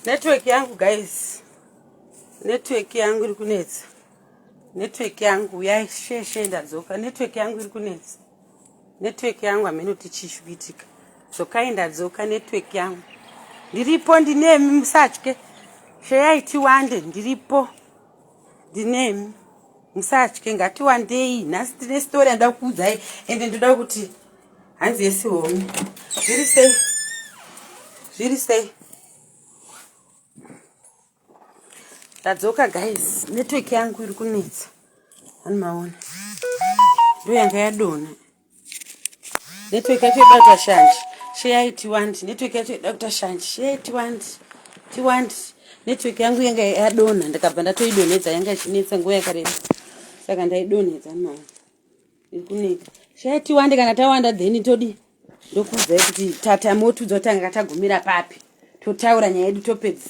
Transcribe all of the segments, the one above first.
Network yangu guys. Network yangu iri kunetsa. Network yangu yaisheshe ndadzoka. Network yangu iri kunetsa. Network yangu amenoti chishvitika. Zokai ndadzoka network yangu. Ndiripo ndinemi musatye. Sheyaiti wande ndiripo. Ndinemi musatye ngati wandei. Nhasi tine story yandada kukuudzai ende ndoda kuti hanzi yesi homi. Zviri sei? Tadzoka guys, network yangu iri kunetsa. Maona. Ndo yanga yadona. Network yacho ida kutashanje. Sheyaiti wandi. Network yacho ida kutashanje. Sheyaiti wandi. Network yangu yanga yadona. Ndakabva ndatoidonedza yanga ichinetsa nguva yakareba. Saka ndaidonedza maona. Iri kunetsa. Sheyaiti wandi kana tawanda then todi. Ndokuudzai kuti tata motu dzotanga tagumira papi. Totaura nyaya yedu topedza.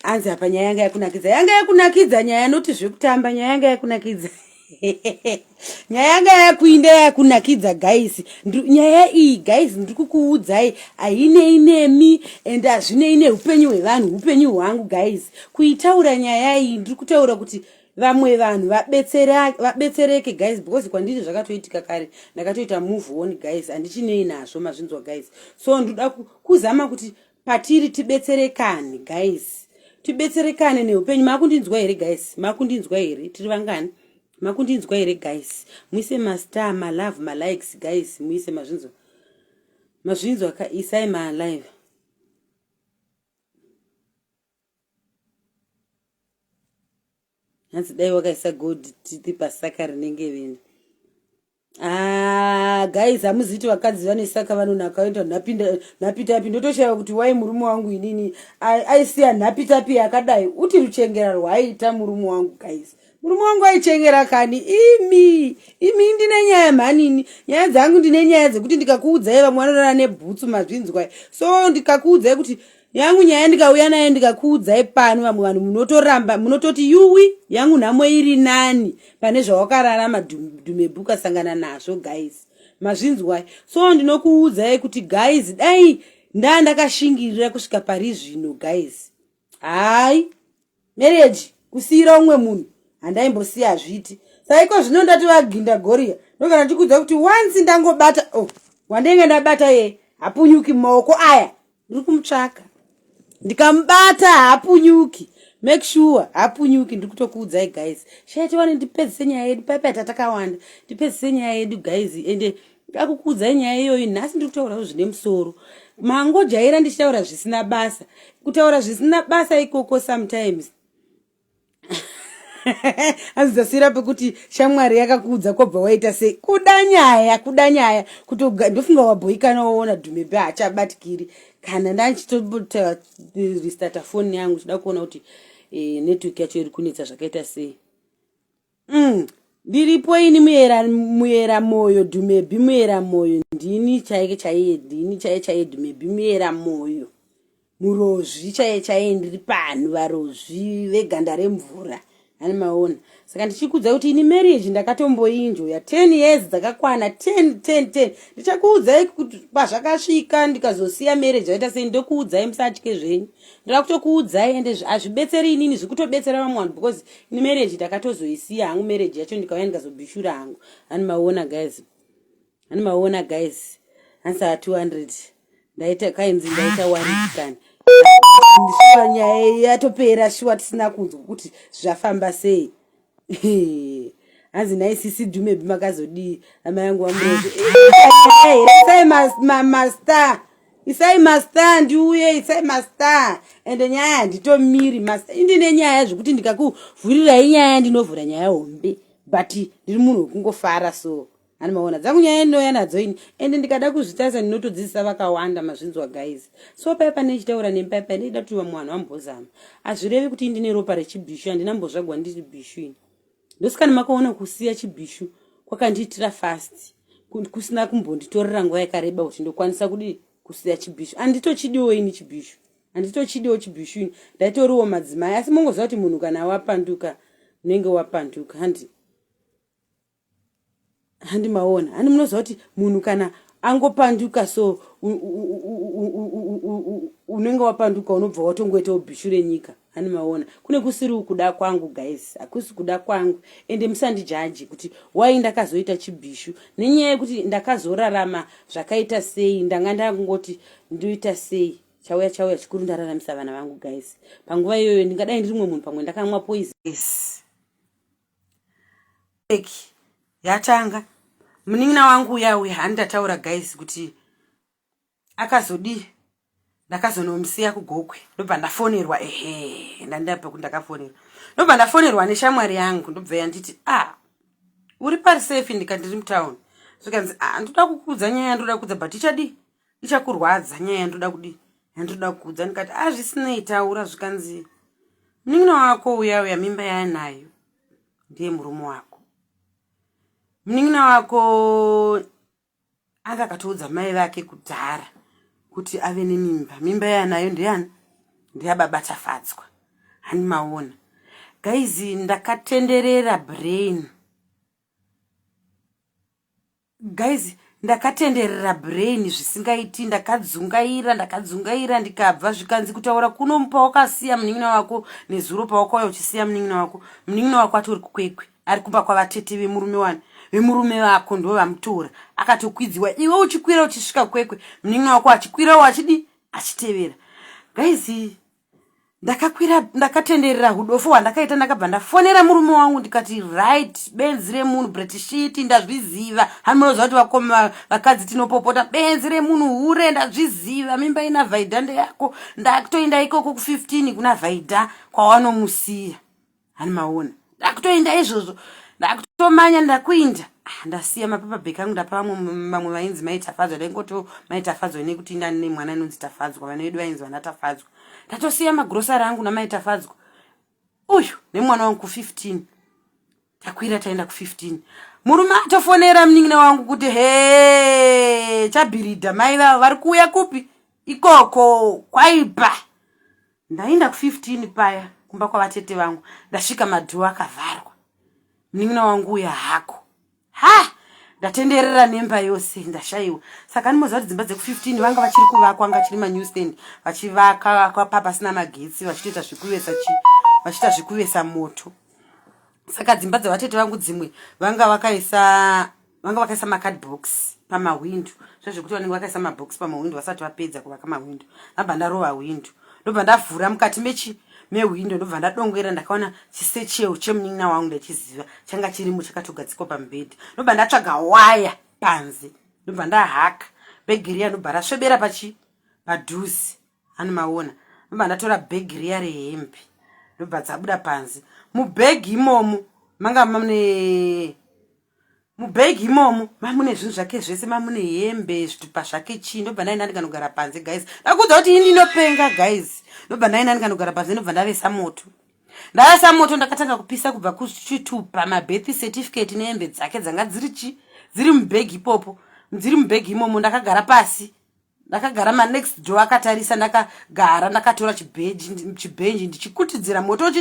Anzi apa nyaya yanga yakunakidza. Yanga yakunakidza nyaya noti zvekutamba nyaya yanga yakunakidza. Nyaya yanga yakuinda yakunakidza guys. Nyaya iyi guys ndikukuudzai aine inemi ende azvine ine upenyu hwevanhu upenyu hwangu guys. Kuitaura nyaya iyi ndikutaura kuti vamwe vanhu vabetsereke guys because kwandiri zvakatoitika kare ndakatoita move on guys andichinei nazvo mazvinzwa guys. So ndoda kuzama kuti patiri tibetserekane guys. Tibetserekane neupenyu. Makundinzwa here guys? Makundinzwa here? Tiri vangani? Makundinzwa here guys? Muise mastar, malove, malikes guys. Muise mazvinzwa. Mazvinzwa isai malive. Hansi dai wakaisa gold titi pasaka rinenge veni. Guys hamuziti vakadzi vane saka vanonaka vaenda napitapi ndotoshaya kuti wai murume wangu inini aisiya napitapi yakadai uti ruchengera rwaiita murume wangu guys. Murume wangu aichengera kani imi ndine nyaya manini nyaya dzangu ndine nyaya dzekuti ndikakuudzai vamwe vanorara nebhutsu mazvinzwa. So ndikakuudzai kuti yangu nyaya ndikauya naye ndikakuudzai pano vamwe vanhu munotoramba munototi yuwi yangu nhamo iri nani pane zvawakararama dhumebhuka sangana nazvo guys. Mazvinzwa. So ndinokuudzai kuti guys dai ndakashingirira kusvika pari zvino guys. Hai marriage kusiyira umwe munhu handaimbosiya azviti. Saiko zvino ndati vaginda goria ndokana ndikuudza kuti once ndangobata wandenge ndabata ye hapunyuki maoko aya ndiri kumutsvaka ndikamubata hapunyuki. Make sure hapunyuki ndiri kutokuudzai guys. Shaiti wane ndipedzise nyaya yedu paipai tatakawanda ndipedzise nyaya yedu guys ende ndakukuudzai nyaya iyoyi nhasi ndiri kutaurawo zvine musoro. Mangojaira ndichitaura zvisina basa. Kutaura zvisina basa ikoko sometimes azvidzasira pekuti shamwari yakakuudza kwabva waita sei. Kuda nyaya kuti ndofunga wabhoikana waona dhumepe hachabatikiri kana ndachitobota restart phone yangu toda kuona kuti network yacho iri kunetsa zvakaita sei. Ndiripo ini muyera moyo dhumebi muyera moyo ndini chaiye dhumebi muyera moyo murozvi chaiye ndiri pano varozvi veganda remvura hani maona. Saka ndichikuudza kuti ini marriage ndakatomboinjoya 10 years dzakakwana 10 ndichakuudzai kuti pazvakasvika ndikazosiya marriage yaita sei ndokuudzai musatye zvenyu. Ndoda kutokuudzai ende azvibetseri inini zvikutobetsera vamwe vanhu because ini marriage ndakatozoisiya hangu marriage yacho ndikauya ndikazobhishura hangu hani maona guys. Ansa 200 ndaita kainzi ndaita warikani ndishuwa nyaya yatopera shuwa tisina kunzwa kuti zvafamba sei. Hanzi naisisi dhumebi makazodii ama yangu wamrozi isai mastar ndiuye isai mastar ende nyaya handitomiri mastar indine nyaya zvekuti ndikakuvhurirai nyaya ndinovhura nyaya hombe but ndiri munhu wekungofara so hani maona dzangu nyaya ndinoya nadzo ini ende ndikada kuzvitarisa ndinotodzidzisa vakawanda mazvinzwa guys. So paipa nechitaura nepaipa ndida kuti vamwe vanhu vambozama hazvirevi kuti ndine ropa rechibhishu handinambozvagwa ndiri bhishu ini. Ndosikana makaona kusiya chibhishu kwakandiitira fast kusina kumbonditorera nguva yakareba kuti ndokwanisa kudi kusiya chibhishu. Handitochidiwo ini chibhishu handitochidiwo chibhishu ini ndaitoriwo madzimai asi mongoziva kuti munhu kana wapanduka unenge wapanduka handi maona handi munoziva kuti munhu kana angopanduka so unenge wapanduka unobva watongoita ubhishu renyika. Hani maona kune kusiri kuda kwangu guys, akusi kuda kwangu. Ende musandijaji kuti why ndakazoita chibhishu nenyaya yekuti ndakazorarama zvakaita sei, ndanga ndangoti ndoita sei. Chauya chikuru ndararamisa vana vangu guys. Panguva iyoyo ndingadai ndiri mumwe munhu pamwe ndakamwa poison. Yatanga munin'ina wangu uya handataura guys kuti akazodi ndakazonomsiya kugokwe. Ndobva ndafonerwa ndandapa kuti ndakafonerwa. Ndobva ndafonerwa neshamwari yangu ndobva yanditi uri pari safe ndikati ndiri mutown. Zvikanzi ndoda kukudza nyaya ndoda kudza but ichakurwadza nyaya ndoda kudi ndoda kukudza ndikati zvisinei taura. Zvikanzi munin'ina wako uya mimba yanayo ndiye murume wako. Munin'ina wako akatoudza mai vake kudhara kuti ave nemimba. Mimba yanayo ndiyani? Ndiyababa Tafadzwa. Hani maona guys, ndakatenderera brain guys, ndakatenderera brain zvisingaiti. Ndakadzungaira ndikabva. Zvikanzi kutaura kunomupa wakasiya munin'ina wako nezuro pawakauya uchisiya munin'ina wako. Munin'ina wako atori kukwekwe ari kumba kwavatete vemurume wako ndo vamutora. Akatokwidziwa iwe uchikwira uchisvika kwekwe, munin'ina wako achikwirawo achitevera. Guys, ndakatenderera hudofu hwandakaita. Ndakabva ndafonera murume wangu ndikati right, benzi remunhu Britishiti ndazviziva. Hanozova kuti vakoma vakadzi tinopopota. Benzi remunhu hure ndazviziva. Mimba ina Vaidha ndeyako. Ndakutoenda ikoko ku15 kuna Vaidha kwawanomusiya. Hani maona ndakutoenda izvozvo. Ndakutomanya ndakuinda. Ndasiya mapapa bheki angu ndapa mamwe vainzi maitafadzwa. Ndaingoto maitafadzwa nekuti ndane mwana anonzi Tafadzwa. Vana vedu vainzi vana Tafadzwa. Ndatosiya magrosari angu namaitafadzwa. Uyu nemwana wangu ku15. Takwira taenda ku15. Murume atofonera munin'ina wangu kuti chabhiridha mai vavo vari kuuya kupi? Ikoko kwaipa. Ndaenda ku15 paya kumba kwavatete vangu. Ndasvika madhoo akavharwa. Munin'ina wangu uya hako. Ndatenderera nemba yose ndashaiwa. Saka ndimoziva kuti dzimba dzeku15 vanga vachiri kuvakwa, vanga chiri manew stand vachivaka pasina magetsi vachitoita zvikuvesa moto. Saka dzimba dzevatete vangu dzimwe vanga vakaisa macardbox pamawindo. Zvekuti vanenge vakaisa mabox pamawindo vasati vapedza kuvaka mawindo. Ndabva ndarova windo. Ndobva ndavhura mukati mewindo. Ndobva ndadongera ndakaona chisecheo chemunin'ina wangu ndachiziva changa chirimo chakatogadzikwa pamubhedhi. Ndobva ndatsvaga waya panze. Ndobva ndahaka bhegi riya ndobva rasvebera padhuzi. Hani maona ndobva ndatora bhegi riya rehembe ndobva dzabuda panze. Mubhegi imomo mamune zvinhu zvake zvese, mamune hembe, zvitupa zvake chii. Ndobva ndaenda ndikanogara panze guys. Ndakudza kuti ini ndinopenga guys. Ndobva ndaenda ndikanogara panze ndobva ndavesa moto. Ndakatanga kupisa kubva kuchitupa mabirth certificate nehembe dzake dzanga dziri mubhegi ipopo. Dziri mubhegi imomo ndakagara pasi. Ndakagara next door akatarisa ndakagara ndakatora chibhenji ndichikutidzira moto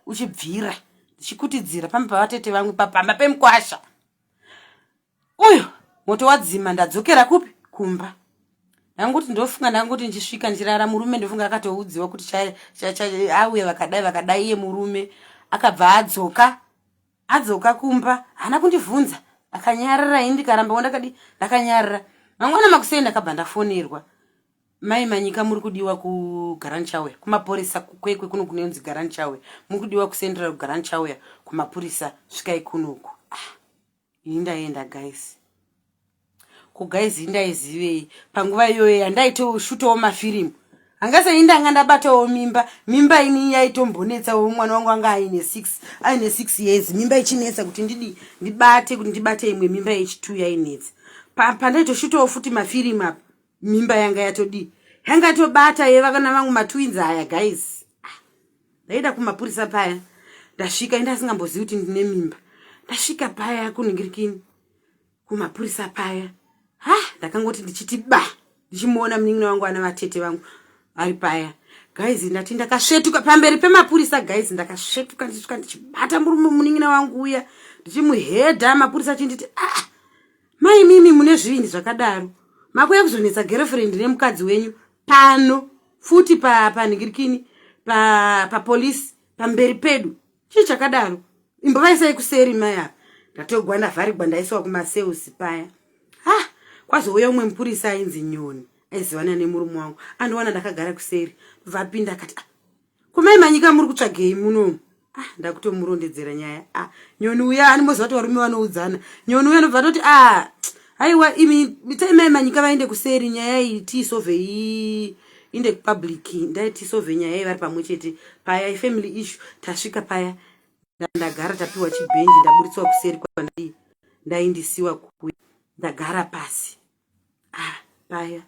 uchibvira. Ndichikutidzira pamba pavatete vangu pamba pemukwasha. Uyo moto wadzima ndadzokera kupi? Kumba. Ndanguti ndofunga ndanguti ndisvika ndirara murume ndofunga akatoudziwa kuti auya vakadai iye murume akabva adzoka kumba. Hana kundivhunza. Akanyarara indikaramba ndakanyarara. Mangwana makusei ndakabva ndafonerwa. Mai manyika muri kudiwa ku Garanchauya kumapurisa kukwekwe kuno kunonzi Garanchauya. Muri kudiwa kusendera ku Garanchauya kumapurisa svikai kunoku. Ndaenda guys. Guys ndaizivei panguva iyoyo yandaitoshutowo mafirimu. Angase indanga ndabatawo mimba ini yaitombonetsa mwana wangu anga aine 6 years. Mimba ichinetsa kuti ndibate imwe mimba yechi2 yainetsa. Pandaitoshutowo futi mafirimu apa. Mimba yanga yanga tobata yevakana vangu matwins aya guys. Ndaenda kumapurisa paya. Ndasvika ndasingambozivi kuti ndine mimba. Ndasvika paya kuningirikini kumapurisa paya. Ndakangoti ndichiti ndichimuona munin'ina wangu ana vatete vangu ari paya. Guys ndati ndakasvetuka pamberi pemapurisa guys. Ndakasvetuka ndichibata munin'ina wangu uya ndichimuhedha. Mapurisa achinditi mai mimi mune zvivindi zvakadaro. Makuya kuzonetsa girlfriend nemukadzi wenyu pano futi panhingirikini papolisi pamberi pedu chii chakadaro imbovaisai kuseri maya ndatogwa ndavharigwa ndaiswa kumaseusi paya kwazouya umwe mupurisa ainzi Nyoni aizivana nemurume wangu andiwana ndakagara kuseri vapinda akati kumai manyika muri kutsvagei munomu ndakutomurondedzera nyaya Nyoni uya animoziva kuti varume vanoudzana Nyoni uya nobva toti haiwa imi mitai manyika vaende kuseri nyaya iyi tiisovhei inde public ndai tisovhe nyaya iyi vari pamwe chete paya ifamily issue tasvika paya ndagara tapiwa chibhenji ndaburitswa kuseri kwandai ndaindisiwa kukuya ndagara pasi paya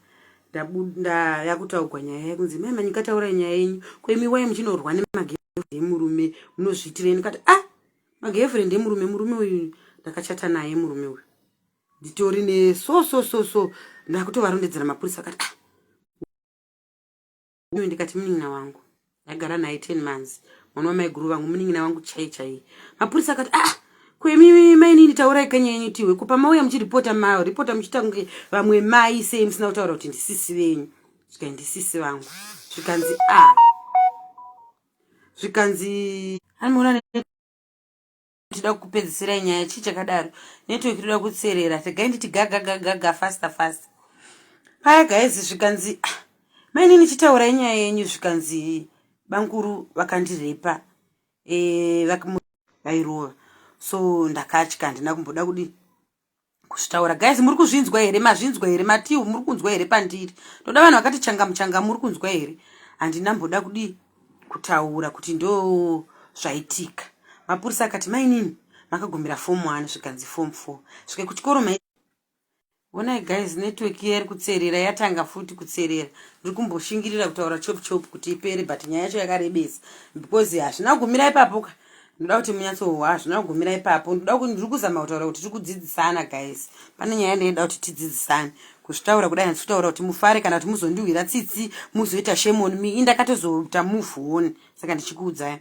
yakutaugwa nyaya yekunzi mai manyika taurai nyaya yenyu kwemiwai muchinorwa nemagirlfriend emurume munozviitireni kati magirlfriend emurume uyu ndakachata naye murume uyu nditori neso ndakutovarondedzera mapurisa akati uyu ndikati munin'ina wangu ndagara naye 10 months mwana wamaiguru vangu munin'ina wangu chai mapurisa akati kwemi mainini taurai kanya yenyu tiwe kupa mauya muchiripota ripota muchita kunge vamwe mai sei musina kutaura kuti ndisisi venyu svika ndisisi vangu zvikanzi anoona tida kupedzisira nyaya chii chakadaro network inoda kutserera tegai nditi gaga faster paya guys zvikanzi mainini chitaurai nyaya yenyu zvikanzi bankuru vakandirepa vairova so ndakatya ndina kumboda kudi kuzvitaura guys muri kuzvinzwa here mazvinzwa here matihu muri kunzwa here pandiri ndoda vanhu vakati changa muri kunzwa here handina mboda kudi kutaura kuti ndo zvaitika mapurisa akati mainini makagumira form 1 zvikanzi form 4 svika kuchikoro onai guys network iri kutserera yatanga futi kutserera ndiri kumboshingirira kutaura chop kuti ipere but nyaya yacho yakarebesa because hazvina kugumira ipapo ndoda kuti munyatsohwa hazvina kugumira ipapo ndiri kuzama kutaura kuti tiri kudzidzisana guys pane nyaya ndinoda kuti tidzidzisane kuzvitaura kudai ndachitaura kuti mufare kana kuti muzondiwira tsitsi muzoita shame on me indakatozoita move on saka ndichikuudzai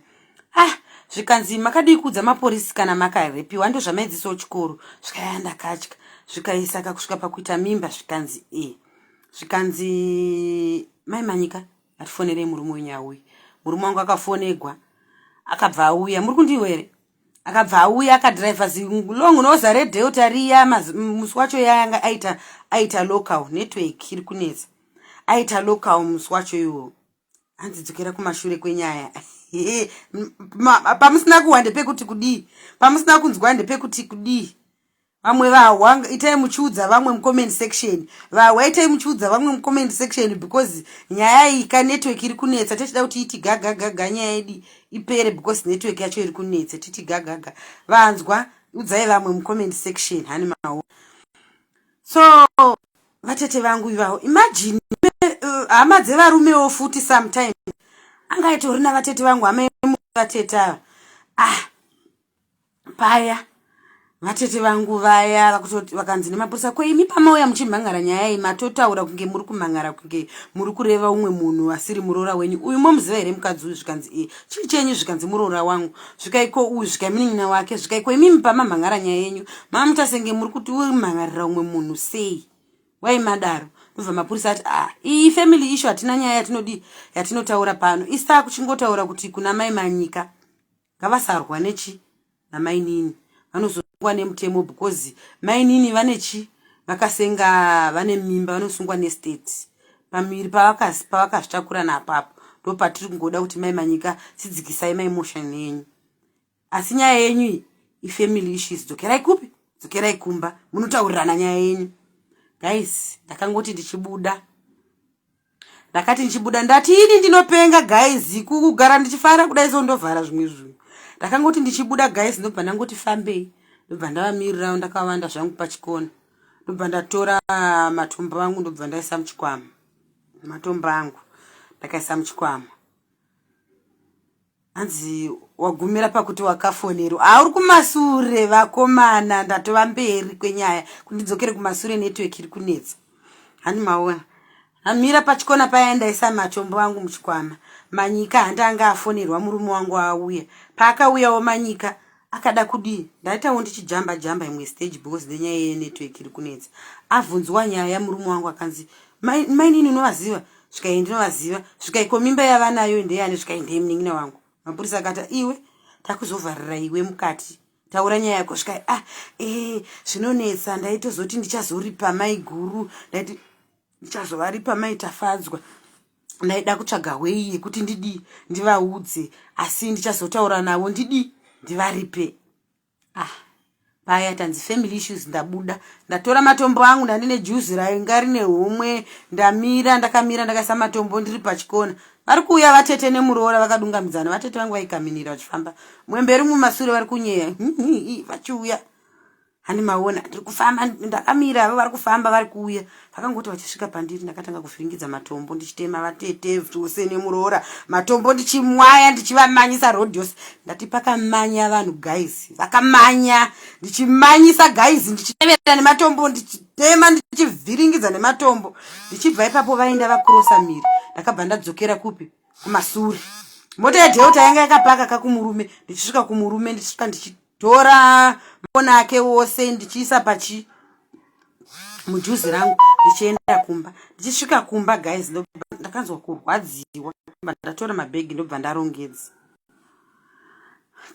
zvikanzi makadii kuudza mapolisi kana makarepiwa ndo zvamaidzisawo chikoro zvikaya ndakatya zvikaisaka kusvika pakuita mimba zvikanzi mai manyika atifonerei murume wenyauyi murume wangu akafonegwa akabva auya muri kundiwe here akabva auya akadhiraivha zilong noza redheuta riya musi wacho yanga aita local network iri kunetsa aita local musi wacho iwo hanzidzokera kumashure kwenyaya pamusina kuwande pekuti kudii pamusina kunzwa ndepekuti kudii vamwe vahwa itai muchiudza vamwe mucomment section vahwa itai muchiudza vamwe mucomment section because nyaya iyi network iri kunetsa tichida kuti iti gaga nyaya yedu ipere because network yacho iri kunetsa titi gaga vanzwa udzai vamwe mucomment section hani mawo so vatete vangu ivavo imagine hama dzevarumewo futi sometimes angaitori navatete vangu hama vatete paya vatete vangu vaya vakanzi nemapurisa kweimi pamauya muchimhangara nyaya iyi matotaura kunge muri kumhangara kunge muri kureva umwe munhu asiri muroora wenyu uyu momuziva here mukadzi uyu zvikanzi chii chenyu zvikanzi muroora wangu zvikaiko uyu zvikaiminin'ina wake zvikaiko imimi pamamhangara nyaya yenyu mamuta senge muri kuti umhangarira umwe munhu sei waimadaro ndobva mapurisa ati iyi family issue hatina nyaya yatinotaura pano isa kuchingotaura kuti kuna mai manyika ngavasarwa nechi namainini vanozosungwa nemutemo because mainini vanechi vakasenga vane mimba vanosungwa nestate pamiri pavakazvitakura napapo ndopatiri kungoda kuti mai manyika sidzikisai maimotion yenyu asi nyaya yenyu ifamily issues dzokerai kupi dzokerai kumba munotaurirana nyaya yenyu guys ndakangoti ndichibuda ndati ini ndinopenga guys kugara ndichifara kudai sondovhara zvimwe ndakangoti ndichibuda guys ndobva ndangoti fambei ndobva ndavamirira ndakawanda zvangu pachikona ndobva ndatora matombo angu ndobva ndaisa muchikwama matombo angu ndakaisa muchikwama hanzi wagumira pakuti wakafonerwa auri kumasure vakomana ndatova mberi kwenyaya kundidzokere kumasure network iri kunetsa hani maona amira pachikona paya ndaisa matombo angu muchikwama manyika handanga afonerwa murume wangu auya paakauyawo manyika akada kudii ndaitawo ndichijamba imwe stage because nenyaya yenetwork iri kunetsa abvunzwa nyaya murume wangu akanzi mainini unovaziva ndinovaziva svikaiko mimba yavanayo ndeyani svikaendei munin'ina wangu. Mapurisa akati iwe takuzovharira iwe mukati taura nyaya yako svika zvinonetsa ndaitozoti ndichazoripa mai guru ndaiti ndichazovaripa mai tafadzwa ndaida kutsvaga wei yekuti ndivaudze asi ndichazotaura navo ndivaripe. Paya tanzi family issues ndabuda ndatora matombo angu ndandine juice rainga rine homwe ndakamira ndakaisa matombo ndiri pachikona. Vari kuuya vatete nemuroora vakadungamidzana. Vatete vangu vaikaminira vachifamba mwemberi mumasure vari kunyeya vachiuya. Hani maona ndiri kufamba ndakamira vari kufamba vari kuuya vakangoti vachisvika pandiri ndakatanga kuvhiringidza matombo ndichitema vatete vose nemuroora matombo ndichimwaya ndichivamanyisa rodhos ndati pakamanya vanhu guys vakamanya ndichimanyisa guys ndichitevera nematombo ndichitema ndichivhiringidza nematombo ndichibva ipapo vaenda vakrosa miri ndakabva ndadzokera kupi kumasure. Mota yadheuta yanga yakapaka kakumurume ndichisvika kumurume ndichisvika ndichitora mona ake wose ndichiisa mujuzi rangu ndichienda kumba. Ndichisvika kumba guys ndakanzwa kurwadziwa ndatora mabhegi ndobva ndarongedza.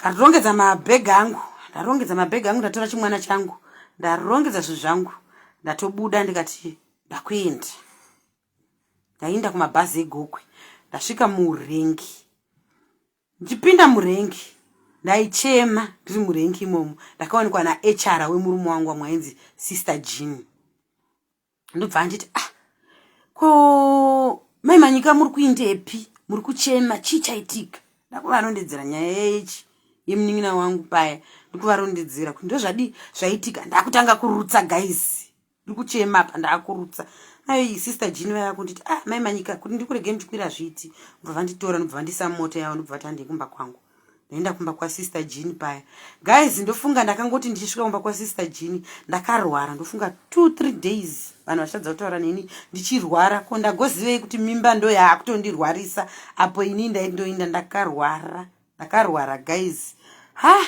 Ndarongedza mabhegi angu ndatora chimwana changu ndarongedza zvinhu zvangu ndatobuda ndikati ndakuenda. Ndaenda kumabhazi eGokwe ndasvika murengi. Ndichipinda murengi ndaichema ndiri murengi imomo ndakaonekwa naHR wemurume wangu mwainzi Sister Jean. Ndobva nditi ko mai manyika muri kuindepi muri kuchema chichaitika. Ndakuvarondedzera nyaya yechi yemunin'ina wangu paya ndikuvarondedzera kuti ndozvadi zvaitika ndakutanga kurutsa guys ndiri kuchema apa ndakurutsa. Sister Jean vaya kunditi mai manyika kuti ndikurege ndichikwira zviti ndobva nditora ndobva ndisa mota yavo ndobva tandi kumba kwangu. Ndaenda kumba kwa Sister Jean paya guys ndofunga ndakangoti ndichisvika kumba kwa Sister Jean ndakarwara ndofunga 2-3 days vanhu vachadza kutaura neni ndichirwara ko ndagozivei kuti mimba ndo yakutondirwarisa apo ini ndaindoinda ndakarwara guys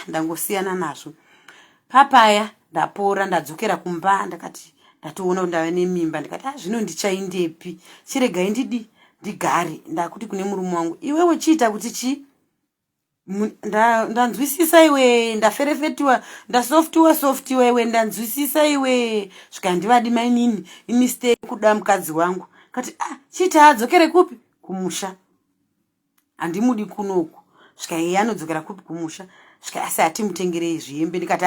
ndangosiyana nazvo. Papaya ndapora ndadzokera kumba ndakati ndatoona kuti ndave nemimba ndikati zvino ndichaindepi chiregai ndigare ndakuti kune murume wangu iwewe chiita kuti ndanzwisisa iwe ndaferefetiwa ndasoftiwa iwe ndanzwisisa iwe zvikandivadi mainini imistake kuda mukadzi wangu kati chiita adzokere kupi kumusha handimudi kunoku svika iye anodzokera kupi kumusha svika asi hatimutengerei zvihembe ndikati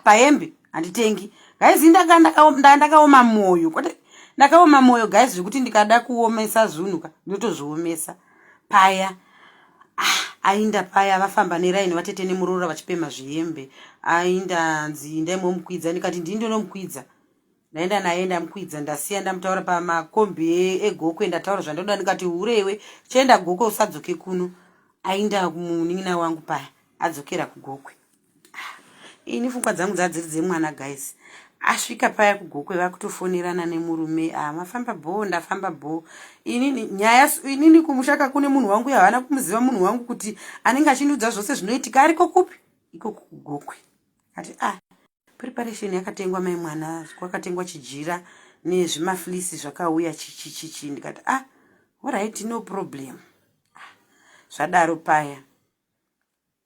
pahembe handitengi guys ndakaoma moyo kwete ndakaoma moyo guys zvekuti ndikada kuomesa zvinhu ndotozviomesa paya. Ainda paya vafamba neraini vatete nemuroora vachipema zvihembe ainda nzi ndaimomukwidza ndikati ndindonomukwidza ndaenda naye ndamukwidza ndasiya ndamutaura pamakombi eGokwe ndataura zvandoda ndikati urewe chienda Gokwe usadzoke kuno. Ainda munin'ina wangu paya adzokera kuGokwe. Ini pfungwa dzangu dzadziri dzemwana guys. Asvika paya kuGokwe vakutofonerana nemurume mafamba bho ndafamba bho inini kumushaka kune munhu wangu havana kumuziva munhu wangu kuti anenge achindiudza zvose zvinoitika ariko kupi iko kuGokwe. Ati preparation yakatengwa mai mwana kwakatengwa chijira nezvimafilisi zvakauya chichi ndikati alright no problem. Zvadaro paya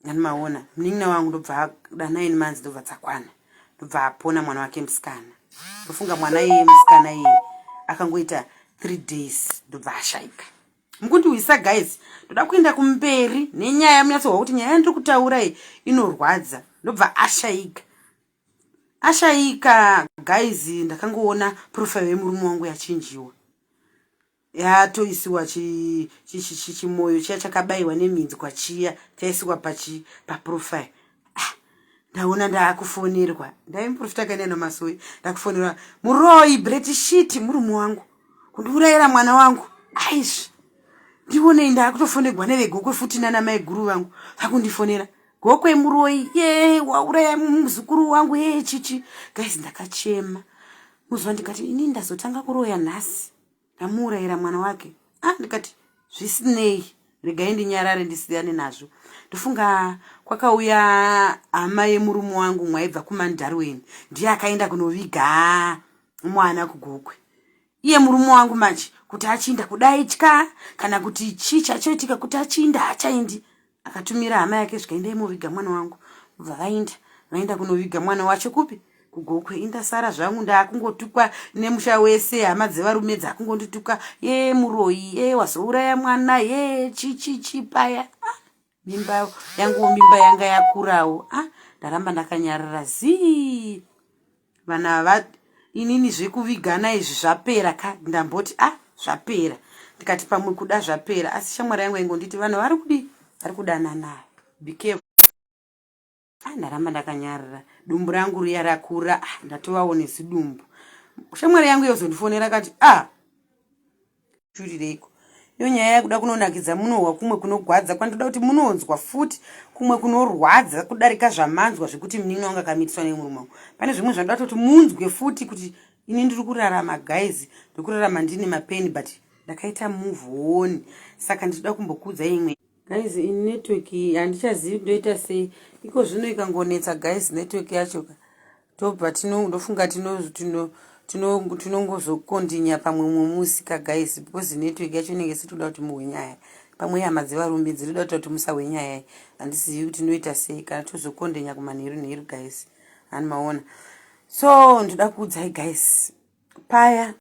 nanimaona munin'ina wangu ndobva da 9 months ndobva dzakwana ndobva apona mwana wake musikana. Ndofunga mwana iye musikana iye akangoita 3 days ndobva ashaika. Mukundiwisa guys ndoda kuenda kumberi nenyaya munyatsohwa kuti nyaya ndiri kutaura iyi inorwadza. Ndobva ashaika guys ndakangoona profile yemurume wangu yachinjiwa yatoisiwa chimoyo chiya chakabayiwa neminzi kwachiya chaisiwa paprofile. Ndaona ndakufonerwa ndaimuprofita kaenda namasoi ndakufonerwa muroi bretishit murume wangu kundiurayira mwana wangu aizvi ndionei ndakutofonerwa neveGokwe futi nana mai guru vangu vakundifonera Gokwe muroi wauraya muzukuru wangu chichi guys ndakachema muzwa ndikati ini ndazotanga kuroya nhasi ndamuurayira mwana wake ndikati zvisinei regai ndinyarare ndisiyane nazvo. Ndofunga kwakauya hama yemurume wangu mwaibva kumandarweni ndiye akaenda kunoviga mwana kuGokwe. Iye murume wangu manje kuti achinda kudai tya kana kuti chachoitika kuti achinda achaindi. Akatumira hama yake zvikaenda imoviga mwana wangu. Vaenda kunoviga mwana wacho kupi kugokwe. Indasara zvangu ndakungotukwa nemusha wese, hama dzevarume dzakungonditukwa, ye muroyi, wazouraya mwana, ye paya. Mimba yanga yakurawo. Ndaramba ndakanyarara zii. Vana inini zvekuvigana izvi zvapera ka. Ndamboti zvapera. Ndikati pamwe kuda zvapera, asi shamwari yangu ingonditi vanhu vari kudanana. Be careful. Ndaramba ndakanyarara. Dumbu rangu riya rakura, ndatovawo nezidumbu. Shamwari yangu yozondifonera kati churireiko. Iyo nyaya yakuda kunonakidza munohwa kumwe kunogwadza, kwandoda kuti munonzwa futi kumwe kunorwadza kudarika zvamanzwa zvekuti munin'i wangu akamitiswa nemurume wangu. Pane zvimwe zvanoda kuti munzwe futi kuti ini ndiri kurarama guys, ndiri kurarama ndine mapeni but ndakaita move on. Saka ndinoda kumbokudza imwe guys, in network handichazivi ndoita sei. Iko zvino ikangonetsa guys network yacho tobva ndofunga tinongozokondinya pamwe mumusika guys, because network yacho inenge situda kuti muhwenyaya. Pamwe hama dzevarume dzirida kuti musahwenyaya. Handisizivi kuti tinoita sei kana tozokondenya kumanheru guys. Maona. So ndoda kuudzai guys, paya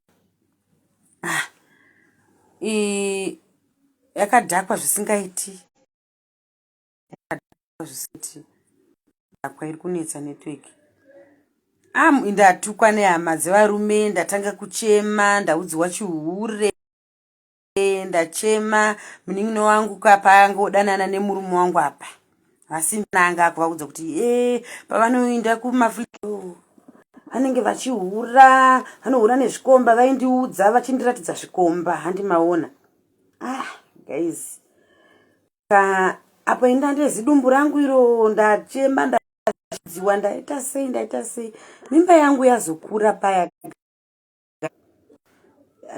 yakadhakwa zvisingaiti. Iri kunetsa network. Ndatukwa nehama dzevarume, ndatanga kuchema, ndaudziwa chihure, ndachema. Munin'ino wangu kapangodanana nemurume wangu apa, asi nanga kuvaudza kuti pavanoenda kumafliro vanenge vachihura, vanohura nezvikomba, vaindiudza vachindiratidza zvikomba. Handimaona guys, apo ndezidumbu rangu iro, ndachema, ndadziwa, ndaita sei. Mimba yangu yazokura paya.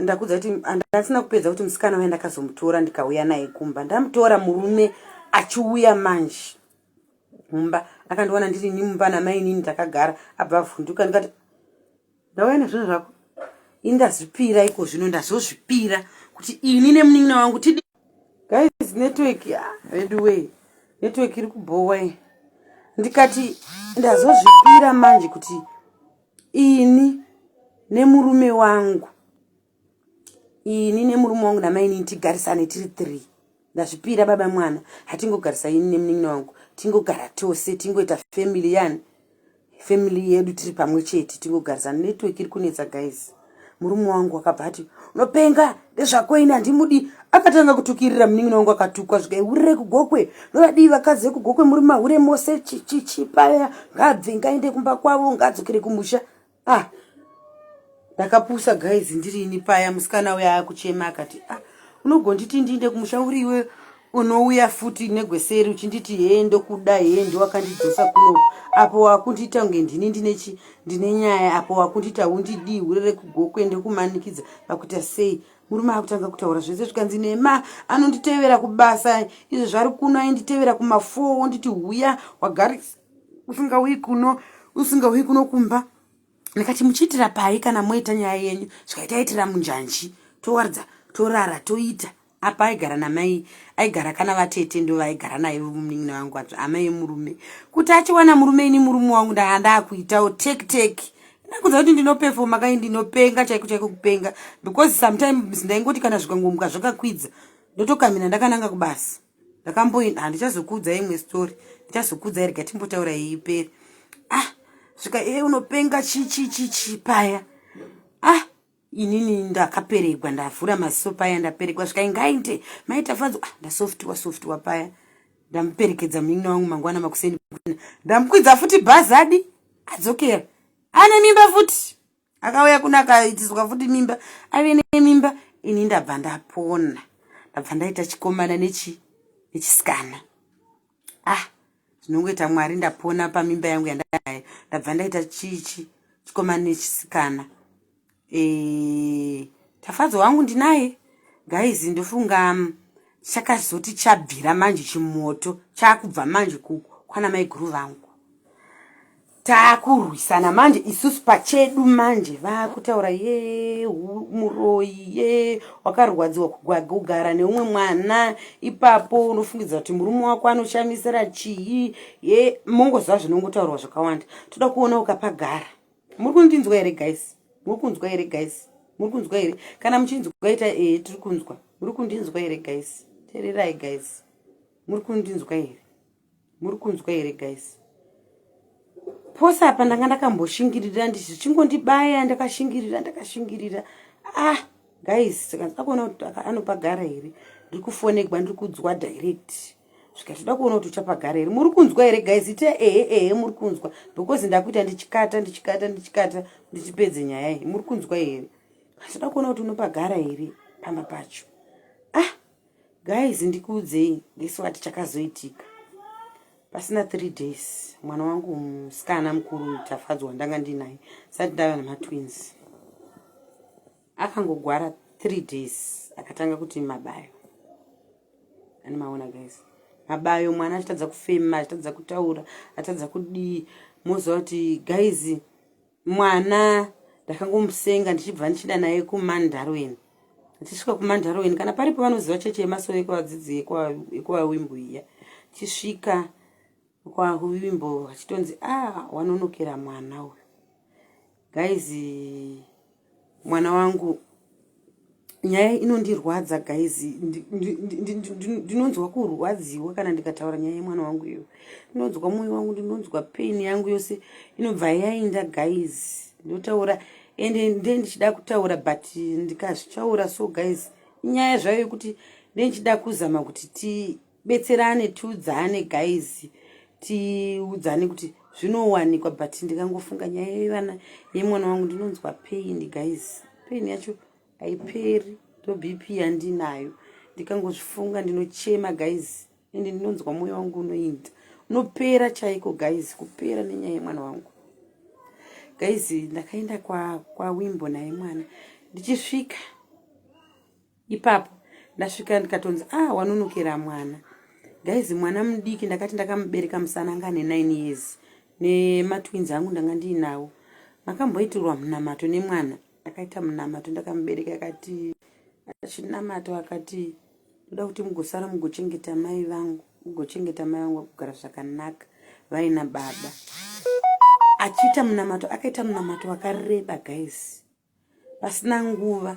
Ndakudza kuti handasina kupedza kuti musikana waenda ndakazomutora ndikauya naye kumba. Ndamutora murume achiuya manje mumba, akandiona ndiri mumba namai inini takagara, abva avhunduka. Ndikati ndauya nezvinhu zvako. Indazvipira iko zvino, ndazozvipira kuti ini nemunin'ina wangu tidi guys. Network anyway, network iri kubhowa. Ndikati ndazozvipira manje kuti ini nemurume wangu namai inini tigarisane tiri 3. Ndazvipira baba mwana, hatingogarisa ini nemunin'ina wangu, tingogara tose, tingoita family yedu tiri pamwe chete, tingogarisana. Network iri kunetsa guys. Murume wangu akabva ati unopenga ndezvako ini handimudi. Akatanga kutukirira munin'ina wangu, akatukwa zvikaurire kugokwe. Ndovadii vakadzi vekugokwe muri mahure mose, paya ngabve ngaende kumba kwavo, ngadzokere kumusha. Ndakapusa guys ndirini paya. Musikana uya akuchema akati unogonditi ndiinde kumusha uriwe unouya futi negweseri uchinditi ndokuda ndowakandidzosa kuno. Apo wakundita unge ndine nyaya, apo wakundita undidii urere kugokwe ndokumanikidza. Vakuita sei? Murume akutanga kutaura zvese zvikanzi nema anonditevera kubasa, izvo zvari kuno ainditevera kuma4, onditi huya wagari usingauyi kuno kumba. Ndikati muchiitira pai kana moita nyaya yenyu? Zvikaitaitira munjanji, towaridza, torara, toita. Apa aigara namai, aigara kana vatete ndo vaigara naye munin'ina wangu, amai murume. Kuti achiwana murume ini murume wangu ndakuitawo take. Ndakudza kuti ndinopefoma kai ndinopenga chaiko kupenga, because sometimes ndaingoti kana zvikangomuka zvakakwidza ndotokamina ndakananga kubasa. Ndakamboina handichazokudza imwe story, ndichazokudza irga timbotaura ipere. Zvika unopenga paya. Inini ndakaperekwa, ndavhura maziso paya, ndaperekwa. Zvika ingainde maita fanzo, ndasoftwa paya. Ndamuperekedza munin'ina wangu mangwana makuseni, ndamukwidza futi bhazadi adzokera. Ane mimba futi. Akauya kuna akaitiswa futi mimba. Ave nemimba. Ini ndabva ndapona. Ndabva ndaita chikomana nechisikana. Zvinongoita Mwari, ndapona pamimba yangu yandanayo. Ndabva ndaita chikomana nechisikana. Tafadzo wangu ndinaye. Guys, ndofunga chakazoti chabvira manje chimoto. Chakubva manje kwana mai guru vangu. takurwisana manje isusu pachedu manje vakutaura muroyi wakarwadziwa kugara neumwe mwana ipapo unofungidza kuti murume wako anoshamisira chii mongozva zvinongotaurwa zvakawanda. Toda kuona ukapagara. Muri kundinzwa here guys? Muri kunzwa here guys? Muri kunzwa here? Kana muchinzwa ita tiri kunzwa. Muri kundinzwa here guys? Tererai guys. Muri kundinzwa here? Muri kunzwa here guys? Posa apa ndanga ndakamboshingirira ndichingondibaya ndakashingirira. Guys, saka kuona kuti anopagara here. Ndiri kufonekwa ndiri kudzwa direct. Zvika kuona kuti uchapagara here. Muri kunzwa here guys? Ite muri kunzwa. Because ndakuita ndichikata ndichipedze nyaya iyi. Muri kunzwa here? Zvida kuona kuti unopagara here pamba pacho. Guys, ndikuudzei this what chakazoitika. Pasina 3 days mwana wangu musikana mukuru tafadzwa ndanga ndinaye sati ndava namatwins akangogwara 3 days akatanga kuti mabayo. Ani maona guys, mabayo mwana achitadza kufema, achitadza kutaura, achitadza kudii. Moza kuti guys mwana ndakangomusenga ndichibva ndichida naye kumandarweni. Ndichisvika kumandarweni kana paripo vanoziva cheche yemasoro ekuvadzidzi ekuvawimbo iya. Chisvika kwa wimbo wachitonzi wanonokera mwana uyu. Guys, mwana wangu nyaya inondirwadza guys. Ndinonzwa kurwadziwa kana ndikataura nyaya yemwana wangu iyo. Ndinonzwa mwoyo wangu, ndinonzwa pain yangu yose inobva yaenda guys. Ndotaura ende ndichida kutaura but ndikazvitaura. So guys, nyaya zvayo yekuti ndichida kuzama kuti tibetserane tiudzane guys. Tiudzane kuti zvinowanikwa but ndikangofunga nyaya yevana yemwana wangu ndinonzwa pain guys. Pain yacho haiperi. To BP yandinayo ndikangozvifunga ndinochema guys. Ende ndinonzwa mwoyo wangu unoinda unopera chaiko guys, kupera nenyaya yemwana wangu. Guys, ndakaenda kwa wimbo naye mwana. Ndichisvika ipapo ndasvika ndikatonzi wanonokera mwana. Guys, mwana mudiki ndakati ndakamubereka musanangane 9 years. Nematwins angu ndanga ndinawo. Makamboitirwa munamato nemwana. Akaita munamato ndakamubereka akati achinamato akati ndoda kuti mugosara mugochengeta mai vangu. Mugochengeta mai vangu kugara zvakanaka vaina baba. Achita munamato akaita munamato wakareba guys. Pasina nguva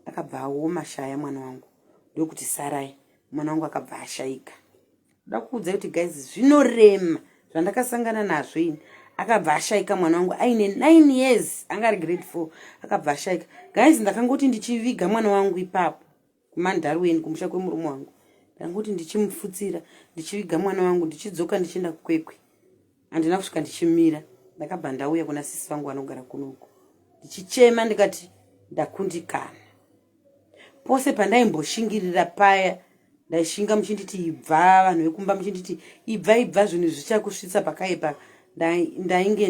akabva aoma shaya mwana wangu. Ndokuti sarai mwana wangu akabva ashaika. Ndakuudza kuti guys zvinorema zvandakasangana nazvo ini. Akabva ashaika mwana wangu aine 9 years angari grade 4 akabva ashaika. Guys, ndakangoti ndichiviga mwana wangu ipapo kumandarweni kumusha kwemurume wangu. Ndangoti ndichimufutsira ndichiviga mwana wangu ndichidzoka ndichienda kukwekwe. Andina kusvika ndichimira. Ndakabva ndauya kuna sisi vangu vanogara kunoku. Ndichichema ndikati ndakundikana. Pose pandaimboshingiririra paya ndaishinga muchinditi ibva, vanhu vekumba muchinditi ibva zvinhu zvichakusvitsa pakaipa. Ndainge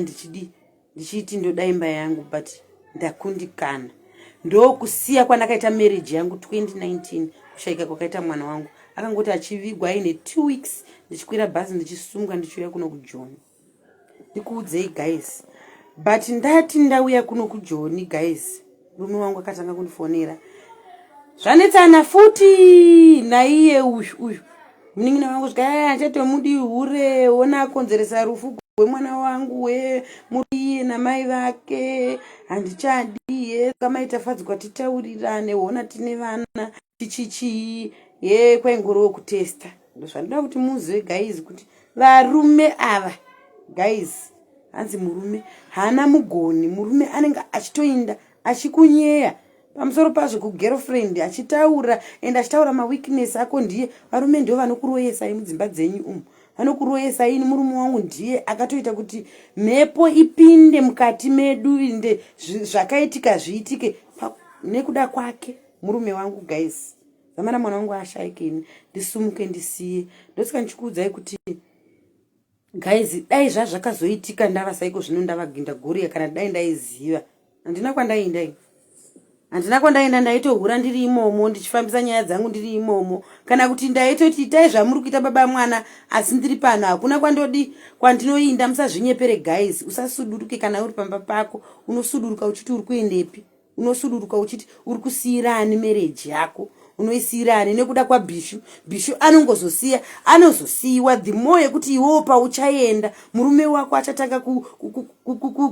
ndichiti ndoda imba yangu but ndakundikana. Ndokusiya kwandakaita marriage yangu 2019 kushaika kwakaita mwana wangu. Akangoti achivigwa aine 2 weeks ndichikwira bhazi ndichisunga ndichiuya kuno kuJoni. Ndikuudzei guys, but ndati ndauya kuno kuJoni guys, murume wangu akatanga kundifonera. Zvanetsana futi naiye uyu. Munin'ina wangu zvika achatomudi hure ona konzeresa rufu mwana wangu muri namai vake handichadi kamaita fadzwa titaurirane ona tine vana chichichi kwaingorowo kutesta. Ndozvandoda kuti muzive guys kuti varume ava guys, hanzi murume hana mugoni. Murume anenge achitoinda achikunyeya pamusoro pazvo kugirlfriend achitaura enda achitaura maweakness ako. Ndiye varume ndio vanokuroyesai mudzimba dzenyu umu. Vanokuroyesai ini murume wangu ndiye akatoita kuti mhepo ipinde mukati medu inde zvakaitika zviitike nekuda kwake murume wangu guys. Zamana mwana wangu ashaike ini ndisumuke ndisiye. Ndosika ndichikuudzai kuti guys, dai zvakazoitika ndava saiko zvino ndavaginda goriya kana dai ndaiziva. Handina kwandaenda ini. handina kwandaenda ndaitohura ndiri imomo ndichifambisa nyaya dzangu ndiri imomo, kana kuti ndaitoti itai zvamuri kuita baba mwana asi ndiri pano. Hakuna kwandinoinda. Musazvinyepere guys. Usasuduruke kana uri pamba pako. Unosuduruka uchiti uri kuendepi? Unosuduruka uchiti uri kusiyira ani marriage yako? Unoisiyira ani? Nekuda kwaBishu. Bishu anozosiyiwa the more yekuti iwewo pauchaenda murume wako achatanga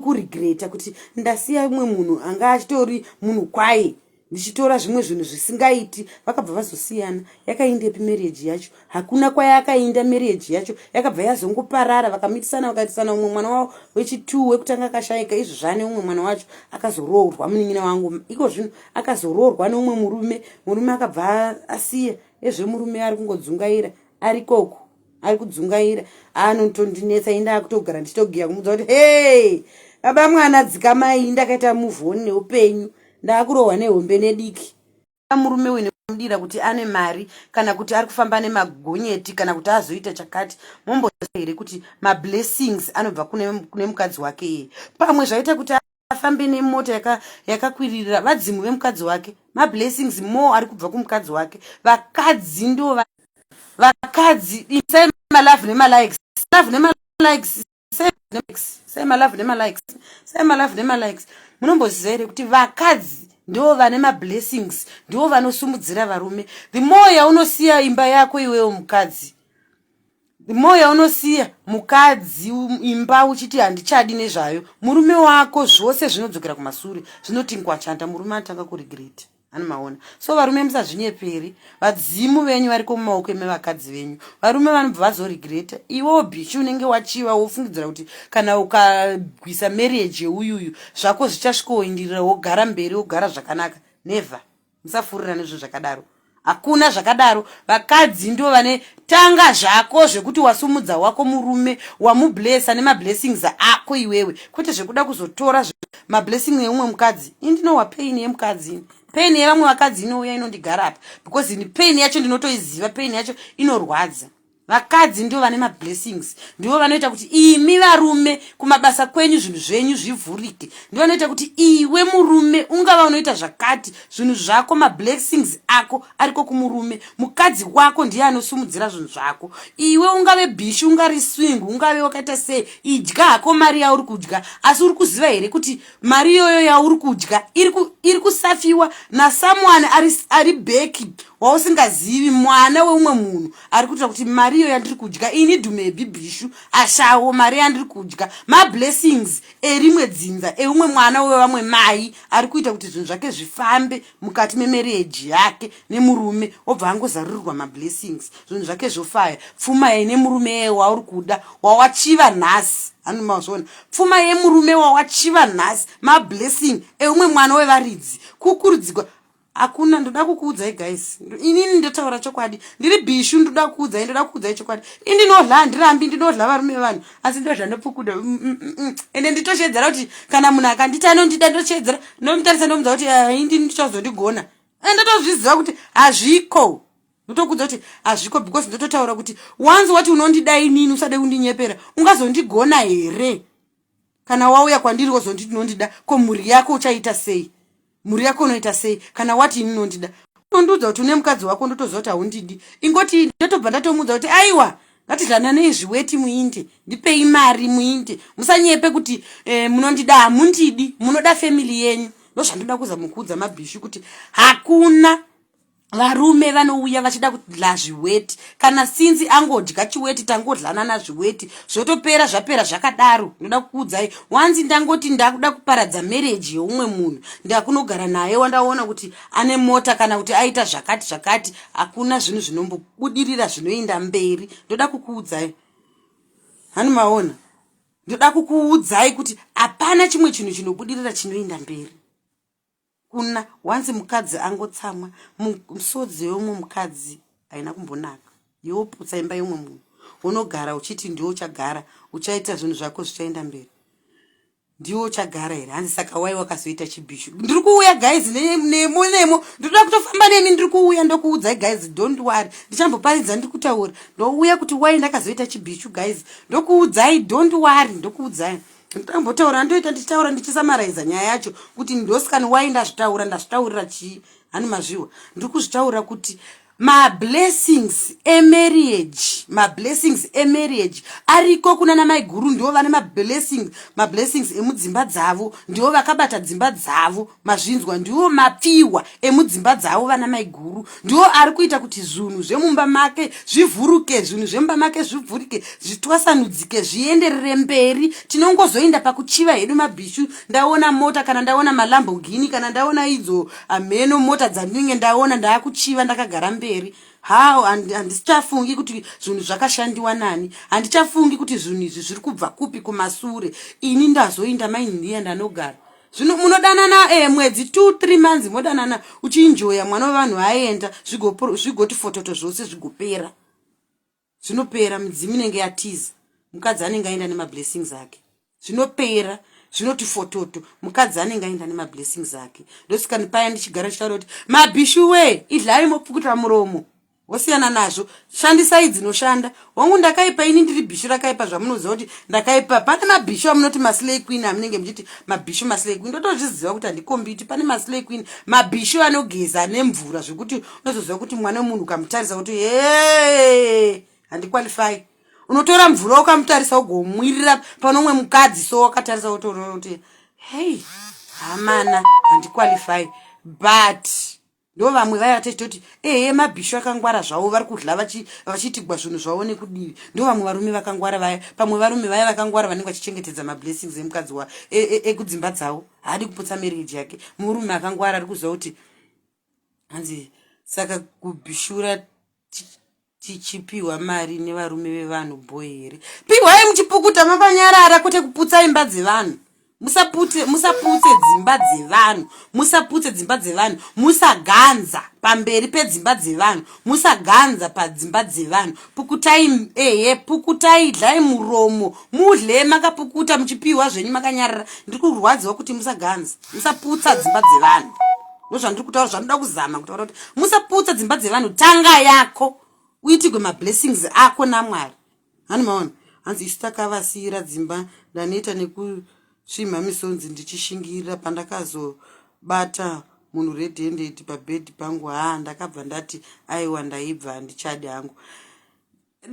kuregreta kuti ndasiya umwe munhu anga achitori munhu kwaye ndichitora zvimwe zvinhu zvisingaiti. Vakabva vazosiyana. Yakaindepi marriage yacho? Hakuna kwayakainda marriage yacho. Yakabva yazongoparara. Vakamitisana vakaitisana. Umwe mwana wavo wechi2 wekutanga akashayika. Izvo zvane umwe mwana wacho akazoroorwa. Munin'ina wangu iko zvino akazoroorwa neumwe murume akabva asiya. Ezvemurume ari kungodzungaira ari koko, ari kudzungaira. Anotondinetsa inda kutogara ndichitogiya kumudza kuti hey baba mwana dzikamai ndakaita move on neupenyu. Ndakurohwa nehombe nediki. Murume wene kumudira kuti ane mari kana kuti ari kufamba nemagonyeti kana kuti azoita chakati. Momboziva here kuti mablessings anobva kune mukadzi wake. Pamwe zvaita kuti afambe nemota yakakwirira vadzimu vemukadzi wake. Mablessings more ari kubva kumukadzi wake. Vakadzi ndo vakadzi say my love nema likes. Love nema likes. Say my love nema likes. Say my love nema likes. Munomboziva here kuti vakadzi ndo vane mablessings, ndo vanosumudzira varume. The more yaunosiya imba yako iwewe mukadzi, the more yaunosiya mukadzi imba uchiti handichadi nezvayo, murume wako zvose zvinodzokera kumashure. Zvinoti ngwachanda murume atanga kuregreta. Anomaona. So varume musazvinyeperi. Vadzimu venyu variko mumaoko emevakadzi venyu. Varume vanobva vazoregreta. Iwewo Bishu unenge wachiva wofungidzira kuti kana ukagwisa marriage yeuyuyu zvako zvichasvikoindirira wogara mberi wogara zvakanaka. Never. Musafurira nezvo zvakadaro. Hakuna zvakadaro. Vakadzi ndo vane tanga zvako zvekuti wasumudza wako murume wamublessa nemablessings ako iwewe. Kwete zvekuda kuzotora mablessing yeumwe mukadzi. Indinowa pain yemukadzi. Pain yevamwe vakadzi inouya inondigara apa because ni pain yacho ndinotoiziva. Pain yacho inorwadza. Vakadzi ndio vane mablessings, ndio vanoita kuti imi varume kumabasa kwenyu zvinhu zvenyu zvivhurike. Ndio vanoita kuti iwe murume ungava unoita zvakati zvinhu zvako mablessings ako ariko kumurume. Mukadzi wako ndiye anosumudzira zvinhu zvako. Iwe ungave Bishu ungari swing ungave wakaita sei idya hako mari yauri kudya, asi uri kuziva here kuti mari yoyo yauri kudya iri kusafiwa na someone ari beki wausingazivi, mwana weumwe munhu ari kuita kuti mari iyo yandiri kudya ini dhumebi Bishu ashawo mari yandiri kudya mablessings erimwe dzinza eumwe mwana wevamwe mai ari kuita kuti zvinhu zvake zvifambe mukati memarriage yake nemurume obva angozarurirwa mablessings zvinhu zvake zvofaya. Pfuma yenemurume wauri kuda wawachiva nhasi. Anomazvona pfuma yemurume wawachiva nhasi mablessing eumwe mwana wevaridzi kukurudzirwa. Hakuna. Ndoda kukuudzai guys, inini ndotaura chokwadi. Ndiri Bishu ndoda kukuudzai chokwadi. Indinodla handirambi ndinodla varume vanhu asi ndo zvandopukuda. Ende nditoshedzera kuti kana munhu akanditi anondida ndoshedzera ndomutarisa ndomudza kuti indi ndichazondigona. Ndotozviziva kuti hazviko. Ndotokuudza kuti hazviko because ndototaura kuti once wati unondida inini usade kundinyepera ungazondigona here? Kana wauya kwandiri wozonditi unondida ko mhuri yako uchaita sei? Muri yako unoita sei kana wati ini nondida? Unondudza kuti une mukadzi wako ndotoziva kuti haundidi. Ingoti ndotobva ndatomudza kuti aiwa ngatidlanane zviweti muinde ndipei mari muinde. Musanyepe kuti munondida hamundidi munoda family yenyu. Ndozvandoda kuzamukuudza maBishu kuti hakuna varume vanouya vachida kudla zviweti. Kana sinzi angodya chiweti tangodlana nazviweti zvotopera zvapera zvakadaro. Ndoda kukuudzai wanzi ndangoti ndakuda kuparadza marriage yeumwe munhu ndakunogara naye wandaona kuti ane mota kana kuti aita zvakati hakuna zvinhu zvinombobudirira zvinoenda mberi. Ndoda kukuudzai. Hanimaona. Ndoda kukuudzai kuti hapana chimwe chinhu chinobudirira chinoenda mberi. Kuna wanzi mukadzi angotsamwa musodzi yomwe mukadzi haina kumbonaka. Yoputsa imba yomwe munhu unogara uchiti ndiwo uchagara uchaita zvinhu zvako zvichaenda mberi. Ndiwo uchagara here? Hanzi saka wai wakazoita chiBishu. Ndiri kuuya guys nemo ndoda kutofamba nemi ndiri kuuya ndokuudzai guys don't worry. Ndichamboparidza ndiri kutaura ndouya kuti wai ndakazoita chiBishu guys ndokuudzai don't worry ndokuudzai. Ndambotaura ndoita ndichitaura ndichisamaraiza nyaya yacho kuti ndosikani wainda zvitaura ndazvitaurira chi hani mazviwa ndikuzvitaura kuti my blessings emarriage ariko kuna na maiguru ndio vane my blessings emudzimba dzavo ndio vakabata dzimba dzavo mazvinzwa ndio mapiwa emudzimba dzavo vana maiguru ndio ari kuita kuti zvinhu zvemumba make zvivhuruke zvinhu zvemumba make zvivhurike zvitwasanudzike zvienderere mberi tinongozoinda pakuchiva hedu mabhishu ndaona mota kana ndaona malambogini kana ndaona idzo ameno mota dzandinenge ndaona ndaakuchiva ndakagara mberi how handichafungi kuti zvinhu zvakashandiwa nani handichafungi kuti zvinhu izvi zviri kubva kupi kumasure ini ndazoinda maindiya ndanogara zvino munodanana mwedzi 2-3 months modanana uchinjoya mwana wevanhu aenda zvigoti fototo zvose zvigopera zvinopera mudzimu inenge yatiza mukadzi anenge aenda nemablessings ake zvinopera zvinoti fototo mukadzi anenge aenda nemablessings ake ndosikani paya ndichigara chitaura kuti mabhishu we idlai mopukuta muromo wosiyana nazvo shandisai dzinoshanda wangu ndakaipa ini ndiri bhishu rakaipa zvamunoziva kuti ndakaipa pane mabhishu amunoti maslay queen amunenge muchiti mabhishu maslay queen ndotozviziva kuti handikombiti pane maslay queen mabhishu anogeza nemvura zvekuti unozoziva kuti mwana wemunhu ukamutarisa kuti handiqualify unotora mvura ukamutarisa ugomwirira panomwe mukadzi so wakatarisa kuti hey hamana handiqualify but ndo vamwe vaya vatoti mabhishu akangwara zvavo vari kudla vachitigwa zvinhu zvavo nekudivi ndo vamwe varume vakangwara vaya pamwe varume vaya vakangwara vanenge vachichengetedza mablessings emukadzi wa ekudzimba dzavo haadi kuputsa marriage yake murume akangwara ari kuziva kuti hanzi saka kubhishura tichipiwa mari nevarume vevanhu boy here piwai muchipukuta mapanyarara kwete kuputsa imba dzevanhu musaputse dzimba dzevanhu musaputse dzimba dzevanhu musaganza pamberi pedzimba dzevanhu musaganza padzimba dzevanhu pukutai pukutai dlai muromo mudle makapukuta muchipiwa zvenyu makanyarara ndiri kurwadziwa kuti musaganza musaputsa dzimba dzevanhu ndozvandiri kutaura zvanoda kuzama kutaura kuti musaputsa dzimba dzevanhu tanga yako uitigwe mablessings ako naMwari hani maona hanzi isu takavasiyira dzimba ndanoita nekusvimha misonzi ndichishingirira pandakazobata munhu redhendeti pabhedhi pangu ndakabva ndati aiwa ndaibva handichadi hangu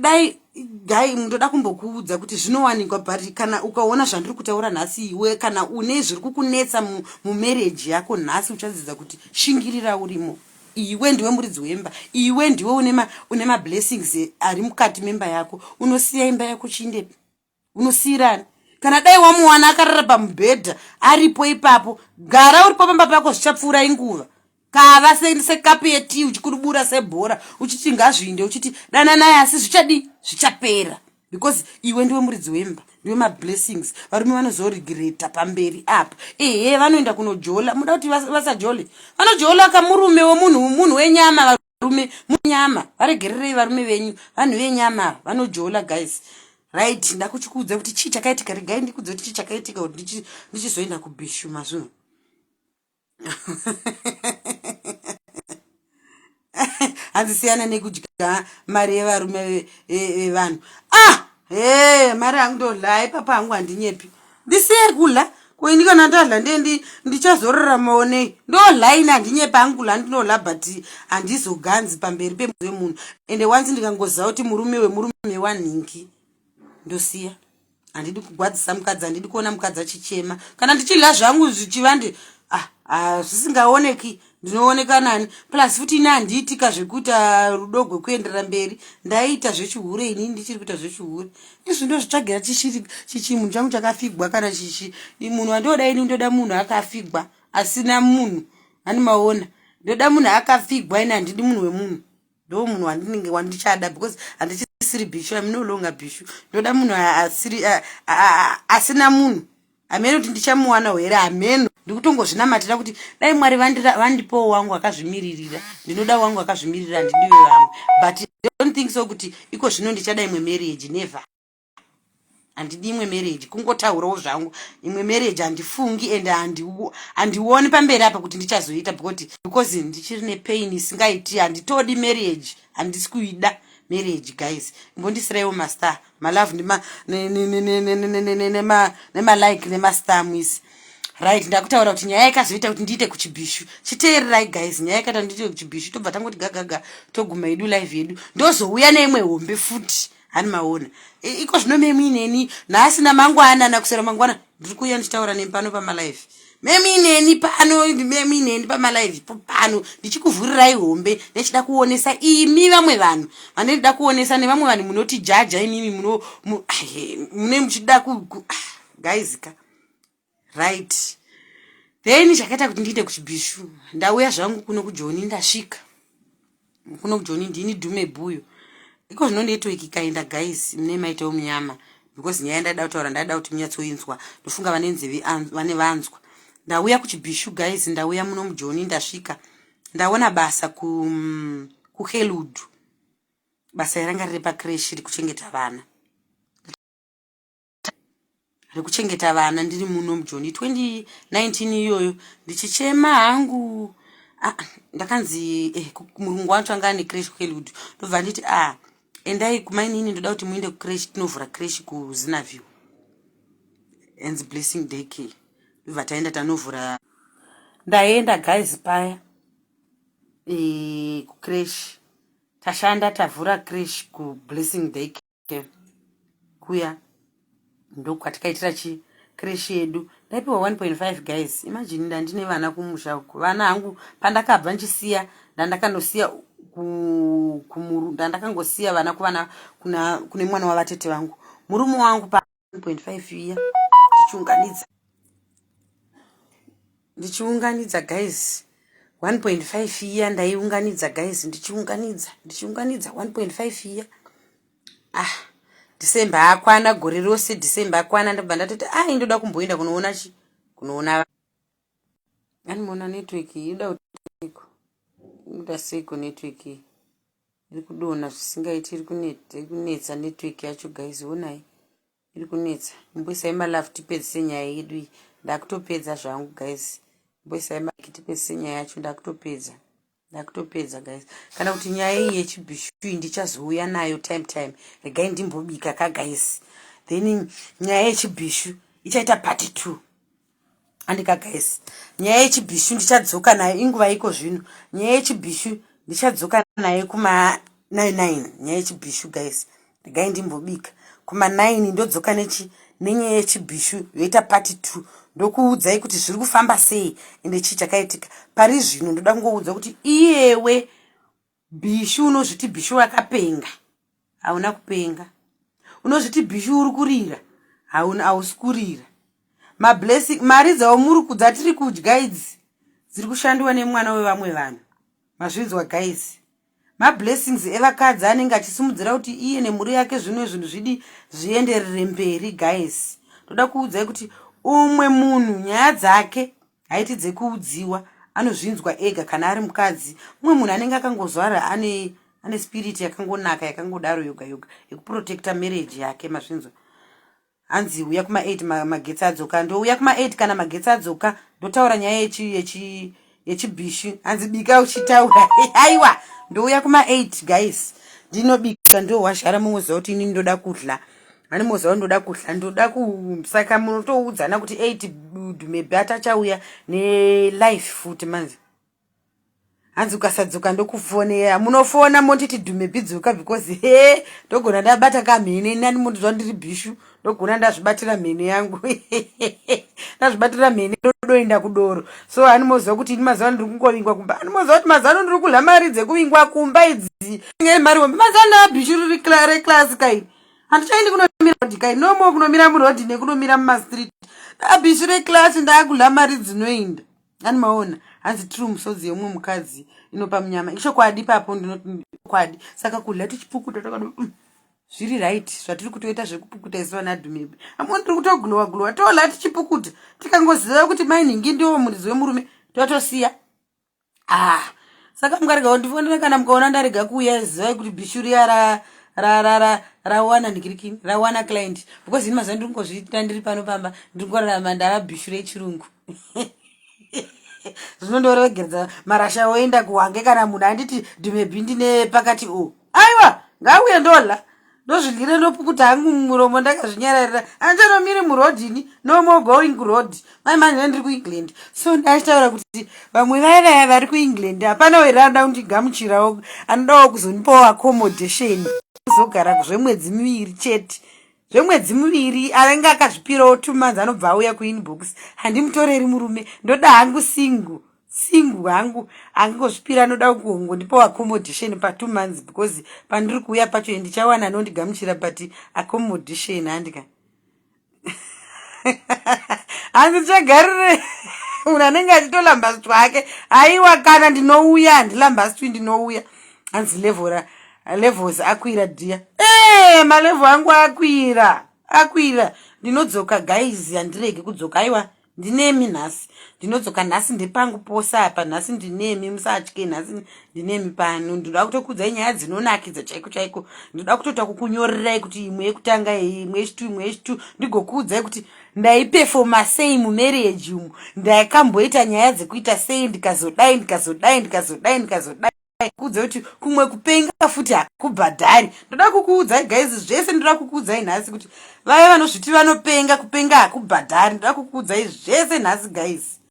dai gai ndoda kumbokuudza kuti zvinowanikwa but kana ukaona zvandiri kutaura nhasi iwe kana une zviri kukunetsa mumarriage yako nhasi uchadzidza kuti shingirira urimo iwe ndiwe muridzi wemba iwe ndiwe une mablessings ari mukati memba yako unosiya imba yako chindepi unosiyirani kana dai wamuwana akarara pamubhedha aripo ipapo gara uripo pamba pako zvichapfuura inguva kava sekapeti uchikurubura sebhora uchiti ngazvinde uchiti dana naye asi zvichapera because iwe ndiwe muridzi wemba ndiwe mablessings varume vanozoregreta pamberi apa vanoenda kunojola muda kuti vasajole vanojola kamurume womunhu wenyama varume munyama varegererei varume venyu vanhu venyama vanojola guys right ndakuchikuudza kuti chii chakaitika regai ndikudza kuti chii chakaitika kuti ndichizoenda kubhishu mazvino hanzisiyana nekudya mari yevarume vevanhu mari yangu ndodla ipapa hangu handinyepi ndisiye kudla koini kana ndadla ndichazoraramawo nei ndodla ini handinyepi hangu kudla ndinodla but handizoganzi pamberi pemunhu wemunhu ende wanzi ndikangoziva kuti murume wemurume wanhingi ndosiya handidi kugwadzisa mukadzi handidi kuona mukadzi achichema kana ndichidla zvangu zvichivandi zvisingaoneki ndinooneka nani plus futi ine handiitika zvekuita rudo rwekuenderera mberi ndaita zvechihure inini ndichiri kuita zvechihure izvi ndo zvitsvagira chichimunhu changu chakafigwa kana chichi munhu wandoda ini ndoda munhu akafigwa asina munhu hani maona ndoda munhu akafigwa ini handidi munhu wemunhu ndo munhu wandinenge wandichada because handichisiri bhishu I'm no longer bhishu ndoda munhu asina munhu amene kuti ndichamuwana here ameno ndikutongozvinamatira kuti dai Mwari vandipowo wangu akazvimiririra ndinoda wangu akazvimiririra ndidiwe vamwe but don't think so kuti iko zvino ndichada imwe marriage never handidi imwe marriage kungotaurawo zvangu imwe marriage handifungi and handioni pamberi apa kuti ndichazoita because ndichiri nepain isingaiti handitodi marriage handisi kuida marriage guys. Mbondisirewo master malove nema like nema star mwisi. Right, ndakutaura kuti nyaya yakazoita kuti ndiite kuchiBishu. Chiteererai guys, nyaya yakata ndiite kuchiBishu tobva tangoti gagaga toguma edu live yedu. Ndozouya neimwe hombe futi. Hani maona. Iko zvino memi neni nhasi namangwana nakusera mangwana ndiri kuuya ndichitaura nemi pano pamalive. Memi neni pama live pano ndichikuvhurirai hombe nechida kuonesa imi vamwe vanhu vane ndida kuonesa nevamwe vanhu munoti jaja inimi mune muchida guys ka right. Then chakaita kuti ndiite kuchiBishu ndauya zvangu kuno kujoni ndasvika kuno kujoni ndini dhume bhuyo iko zvino network ikaenda guys mune maitawo munyama because nyaya ndada kutaura ndada kuti munyatsoinzwa ndofunga vane nzeve vane vanzwa. Ndauya kuchiBishu guys, ndauya muno mujoni ndasvika ndaona basa kuHeludu basa iranga riri pacreche rikuchengeta vana ndiri muno mujoni 2019 iyoyo ndichichema hangu ndakanzi murungu wacho anga ane creche kuHeludu ndobva nditi endai kumainini ndoda kuti muende kucreche tinovhura creche kuZinaview and Blessing Daycare. Vataenda tanovhura ndaenda guys paya kucreche tashanda tavhura creche kuBlessing Daycare kuya ndokwatikaitira creche yedu ndaipiwa 1.5 guys. Imagine ndandine vana kumusha uko vana hangu pandakabva ndichisiya ndandakandosiya ndandakangosiya vana kuvana kune mwana wavatete vangu murume wangu pa 1.5 iya ndichiunganidza guys 1.5 iya ndaiunganidza guys ndichiunganidza 1.5 iya December akwana gore rose December akwana ndobva ndatoti ndoda kumboenda kunoona animona network ida kuti seko network iri kudona zvisingaiti iri kunetsa network yacho guys onai iri kunetsa. Mboisai malove tipedzise nyaya yedu iyi ndakutopedza zvangu guys. Mboisai malove tipedzise nyaya yacho ndakutopedza guys. Kana kuti nyaya iyi yechiBishu ndichazouya nayo time regai ndimbobika ka guys. Then nyaya yechiBishu ichaita part 2 andika guys. Nyaya yechiBishu ndichadzoka nayo inguva iko zvino. Nyaya yechiBishu ndichadzoka nayo kuma 99 nyaya yechiBishu guys. Regai ndimbobika kuma 9 ndodzoka nenyaya yechiBishu yoita part 2 ndokuudzai kuti zviri kufamba sei ende chii chakaitika. Pari zvino ndoda kungoudza kuti iyewe Bishu unozviti Bishu wakapenga hauna kupenga. Unozviti Bishu uri kurira hausi kurira. Mablessing mari dzawo dzatiri kudya idzi dziri kushandiwa nemwana wevamwe vanhu. Mazvinzwa guys. Mablessings evakadzi anenge achisimudzira kuti iye nemhuri yake zvino zvinhu zvidi zvienderere mberi guys. Ndoda kuudzai kuti umwe munhu nyaya dzake haiti dzekuudziwa anozvinzwa ega kana ari mukadzi. Umwe munhu anenge akangozvara ane spirit yakangonaka yakangodaro yoga yekuprotecta marriage yake. Mazvinzwa hanzi uya kuma 8 magetsi adzoka ndouya kuma 8 kana magetsi adzoka ndotaura nyaya yechiBishu hanzi bika uchitaura aiwa ndouya kuma 8 guys ndinobika ndohwashara mumoza kuti ini ndoda kudla ani moza ndoda kudla ndoda saka munotoudzana kuti 8 dhume atachauya nelife futi manzi hanzi ukasadzoka ndokufonera munofona monditi dhume bidzoka because ndogona ndabata kamhene nani mondizva ndiri Bishu ndogona ndazvibatira mhene yangu ndazvibatira mhene ndoenda kudoro. So ani moziva kuti ini mazano ndiri kungovingwa kumba ani moziva kuti mazano ndiri kudla mari dzekuvingwa kumba idzi mari hombe mazano aBishu riri class kai handichaindi kunomira rodhi kai nomo kunomira murodhi nekunomira mumastreet aBishu reclass ndakudla mari dzinoenda ani maona hanzi tiri musodzi yemumwe mukadzi inopa munyama ichokwadi papo ndinoti kwadi saka kudla tichipukuta takado zviri right zvatiri kutoita zvekupukuta isu vana dhumebe amoni tiri kutogulwa tola tichipukuta tikangoziva kuti mainhingi ndiwo murizi wemurume totosiya saka mungarega ndifonera kana mukaona ndarega kuuya zivai kuti Bishu riya rawana ndikirikini rawana client because ini mazana ndiri kungozviita ndiri pano pamba ndiri kungorarama ndava Bishu rechirungu zvinondoregeredza marasha oenda kuhwange kana munhu anditi dhumebhi ndine pakati aiwa ngauye ndola ndozvidlire ndopukuta hangu muromo ndakazvinyararira andichanomiri murodhini no more going road maimanje ndiri kuengland. So ndachitaura kuti vamwe vaya vari kuengland hapana weranda kundigamuchirawo anodawo kuzonipawo accommodation kuzogara zvemwedzi miviri chete, zvemwedzi miviri anenge akazvipirawo 2 months anobva auya kuinbox. Handimutoreri murume, ndoda hangu singu hangu angozvipira anoda kungondipawo accommodation pa2 months because pandiri kuuya pacho ndichawana anondigamuchira but accommodation handika handichagarire munhu anenge achitolambasitwa ake. Aiwa kana ndinouya handilambasitwi, ndinouya hanzi levels akwira dia. Malevel angu akwira ndinodzoka guys, handirege kudzoka. Aiwa ndinemi nhasi, ndinodzoka nhasi ndepangu posa apa, nhasi ndinemi, musatye, nhasi ndinemi pano. Ndoda kutokudzai nyaya dzinonakidza chaiko. Ndoda kutota kukunyorerai kuti imwe yekutanga imwe yechitu ndigokuudzai kuti ndaipefoma sei mumarriage umu, ndakamboita nyaya dzekuita sei, ndikazodai kuudza kuti kumwe kupenga futi hakubhadhari. Ndoda kukuudzai guys, zvese ndoda kukuudzai nhasi kuti vaya vanozviti vanopenga, kupenga hakubhadhari. Ndoda kukuudzai zvese nhasi guys.